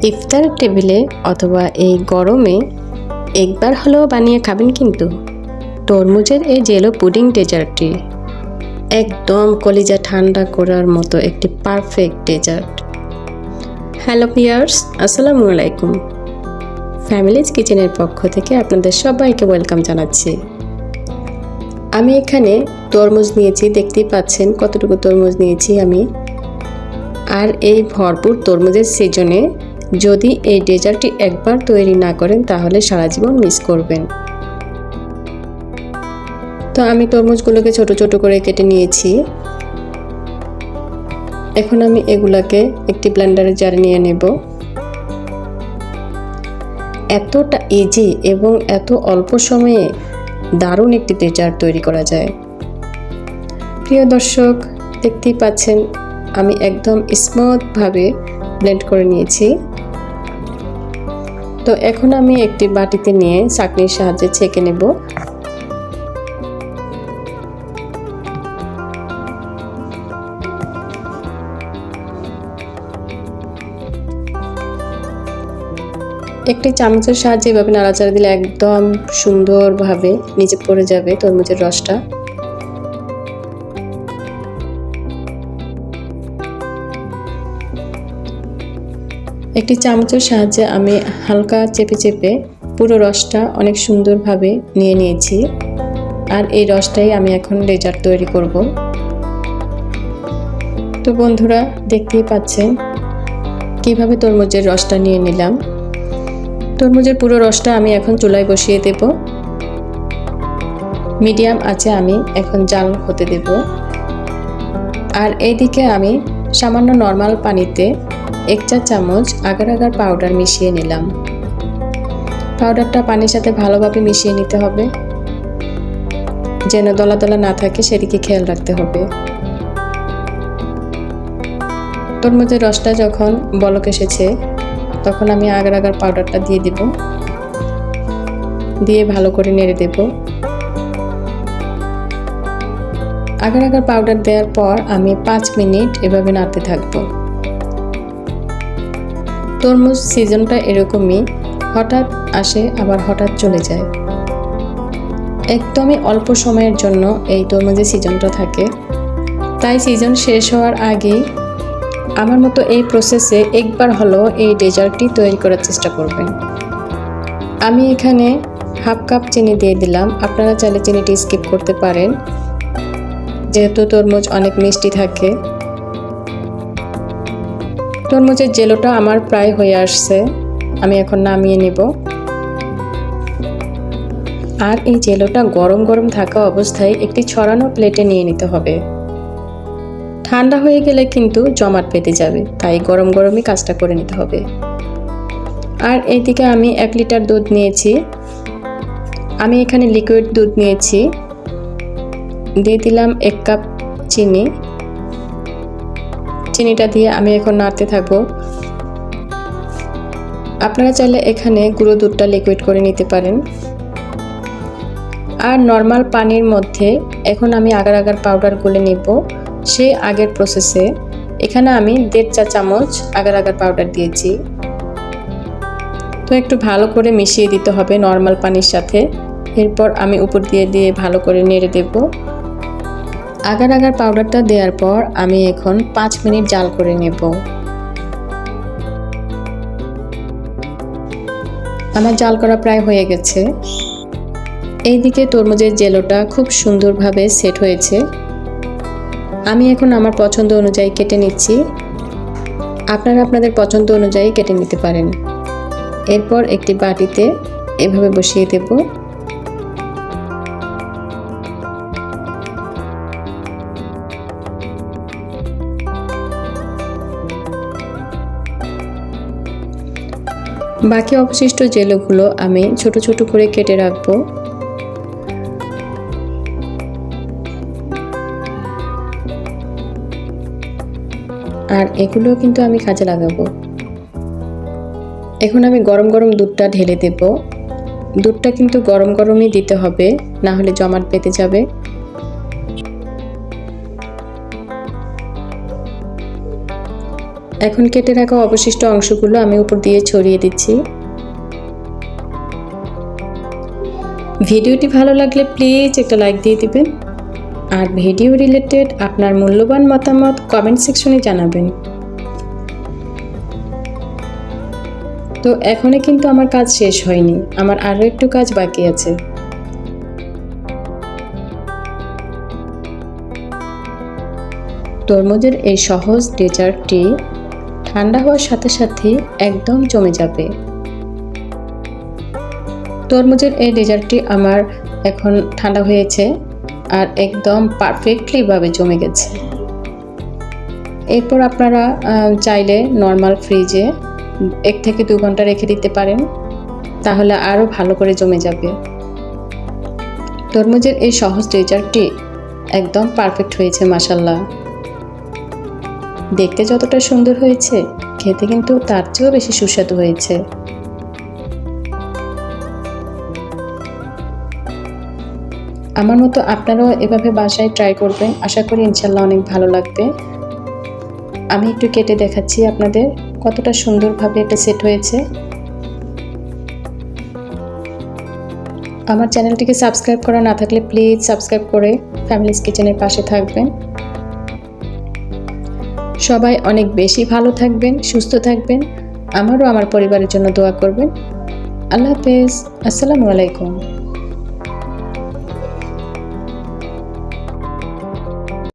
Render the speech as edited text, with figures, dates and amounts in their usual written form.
ইফতার টেবিলে অথবা এই গরমে একবার হলেও বানিয়ে খাবেন কিন্তু তরমুজের এই জেলো পুডিং ডেজার্টটি একদম কলিজা ঠান্ডা করার মতো একটি পারফেক্ট ডেজার্ট। হ্যালো ভিউয়ার্স, আসসালামু আলাইকুম। ফ্যামিলিজ কিচেনের পক্ষ থেকে আপনাদের সবাইকে ওয়েলকাম জানাচ্ছি। আমি এখানে তরমুজ নিয়েছি, দেখতেই পাচ্ছেন কতটুকু তরমুজ নিয়েছি আমি। আর এই ভরপুর তরমুজের সিজনে যদি এই ডেজার্টটি একবার তৈরি না করেন তাহলে সারা জীবন মিস করবেন। তো আমি তরমুজগুলোকে ছোট ছোট করে কেটে নিয়েছি। এখন আমি এগুলাকে একটি ব্লেন্ডারের জারে নিয়ে নেব। এতটা ইজি এবং এত অল্প সময়ে দারুণ একটি ডেজার্ট তৈরি করা যায়। প্রিয় দর্শক, দেখতেই পাচ্ছেন আমি একদম স্মুথভাবে ব্লেন্ড করে নিয়েছি। তো এখন আমি একটি বাটিতে নিয়ে ছাঁকনির সাহায্যে ছেঁকে নেব। একটি চামচের সাহায্যে এভাবে নাড়াচাড়া দিলে একদম সুন্দরভাবে নিচে পড়ে যাবে তরমুজের রসটা। একটি চামচের সাহায্যে আমি হালকা চেপে চেপে পুরো রসটা অনেক সুন্দরভাবে নিয়ে নিয়েছি। আর এই রসটাই আমি এখন ডেজার্ট তৈরি করব। তো বন্ধুরা, দেখতেই পাচ্ছেন কিভাবে তরমুজের রসটা নিয়ে নিলাম। তরমুজের পুরো রসটা আমি এখন চুলায় বসিয়ে দেব। মিডিয়াম আঁচে আমি এখন জাল হতে দেব। আর এইদিকে আমি সামান্য নর্মাল পানিতে 1 চা চামচ আগার আগার পাউডার মিশিয়ে নিলাম। পাউডারটা পানির সাথে ভালোভাবে মিশিয়ে নিতে হবে, যেন দলা দলা না থাকে সেদিকে খেয়াল রাখতে হবে। তরমুজের রসটা যখন বলক এসেছে তখন আমি আগার আগার পাউডারটা দিয়ে দেব, দিয়ে ভালো করে নেড়ে দেব। আগার আগার পাউডার দেওয়ার পর আমি 5 মিনিট এভাবে নাড়তে থাকবো। তরমুজ সিজনটা এরকমই, হঠাৎ আসে আবার হঠাৎ চলে যায়। একদমই অল্প সময়ের জন্য এই তরমুজের সিজনটা থাকে। তাই সিজন শেষ হওয়ার আগেই আমার মতো এই প্রসেসে একবার হলেও এই ডেজার্টটি তৈরি করার চেষ্টা করবেন। আমি এখানে হাফ কাপ চিনি দিয়ে দিলাম। আপনারা চাইলে চিনিটি স্কিপ করতে পারেন, যেহেতু তরমুজ অনেক মিষ্টি থাকে। তরমুজের জেলোটা আমার প্রায় হয়ে আসছে, আমি এখন নামিয়ে নিব। আর এই জেলোটা গরম গরম থাকা অবস্থায় একটি ছড়ানো প্লেটে নিয়ে নিতে হবে। ঠান্ডা হয়ে গেলে কিন্তু জমাট বেঁধে যাবে, তাই গরম গরমই কাজটা করে নিতে হবে। আর এইদিকে আমি 1 লিটার দুধ নিয়েছি। আমি এখানে লিকুইড দুধ নিয়েছি। দিয়ে দিলাম 1 কাপ চিনি। চিনিটা দিয়ে আমি এখন নাড়তে থাকবো। আপনারা চাইলে এখানে গুঁড়ো দুধটা লিকুইড করে নিতে পারেন। আর নর্মাল পানির মধ্যে এখন আমি আগার আগার পাউডার গুলে নেব। সেই আগের প্রসেসে এখানে আমি 1.5 চা চামচ আগার আগার পাউডার দিয়েছি। তো একটু ভালো করে মিশিয়ে দিতে হবে নর্মাল পানির সাথে। এরপর আমি উপর দিয়ে ভালো করে নেড়ে দেব। আগার আগার পাউডারটা দেওয়ার পর আমি এখন 5 মিনিট জাল করে নেব। আমার জাল করা প্রায় হয়ে গেছে। এইদিকে তরমুজের জেলোটা খুব সুন্দরভাবে সেট হয়েছে। আমি এখন আমার পছন্দ অনুযায়ী কেটে নিচ্ছি। আপনারা আপনাদের পছন্দ অনুযায়ী কেটে নিতে পারেন। এরপর একটি বাটিতে এভাবে বসিয়ে দেব। বাকি অবশিষ্ট জেলোগুলো আমি ছোট ছোট করে কেটে রাখবো। আর এগুলো কিন্তু আমি কাজে লাগাবো। এখন আমি গরম গরম দুধটা ঢেলে দেব। দুধটা কিন্তু গরম গরমই দিতে হবে, না হলে জমাট বেঁধে যাবে। এখন কেটে রাখা অবশিষ্ট অংশগুলো আমি উপর দিয়ে ছড়িয়ে দিচ্ছি। ভিডিওটি ভালো লাগলে প্লিজ একটা লাইক দিয়ে দিবেন, আর ভিডিও রিলেটেড আপনার মূল্যবান মতামত কমেন্ট সেকশনে জানাবেন। তো এখনই কিন্তু আমার কাজ শেষ হয়নি, আমার আরও একটু কাজ বাকি আছে। তরমুজের এই সহজ ডেজার্টটি ঠান্ডা হওয়ার সাথে সাথে একদম জমে যাবে। তরমুজের এই ডেজার্টটি আমার এখন ঠান্ডা হয়েছে আর একদম পারফেক্টলিভাবে জমে গেছে। এরপর আপনারা চাইলে নর্মাল ফ্রিজে 1 থেকে 2 ঘন্টা রেখে দিতে পারেন, তাহলে আরও ভালো করে জমে যাবে। তরমুজের এই সহজ ডেজার্টটি একদম পারফেক্ট হয়েছে মাশাআল্লাহ। দেখতে যতটা সুন্দর হয়েছে, খেতে কিন্তু তার চেয়েও বেশি সুস্বাদু হয়েছে। আমার মতো আপনারাও এভাবে বাসায় ট্রাই করবেন, আশা করি ইনশাল্লাহ অনেক ভালো লাগবে। আমি একটু কেটে দেখাচ্ছি আপনাদের কতটা সুন্দরভাবে এটা সেট হয়েছে। আমার চ্যানেলটিকে সাবস্ক্রাইব করা না থাকলে প্লিজ সাবস্ক্রাইব করে ফ্যামিলিজ কিচেনের পাশে থাকবেন। সবাই অনেক বেশি ভালো থাকবেন, সুস্থ থাকবেন, আমারও আমার পরিবারের জন্য দোয়া করবেন। আল্লাহ হাফেজ, আসসালামু আলাইকুম।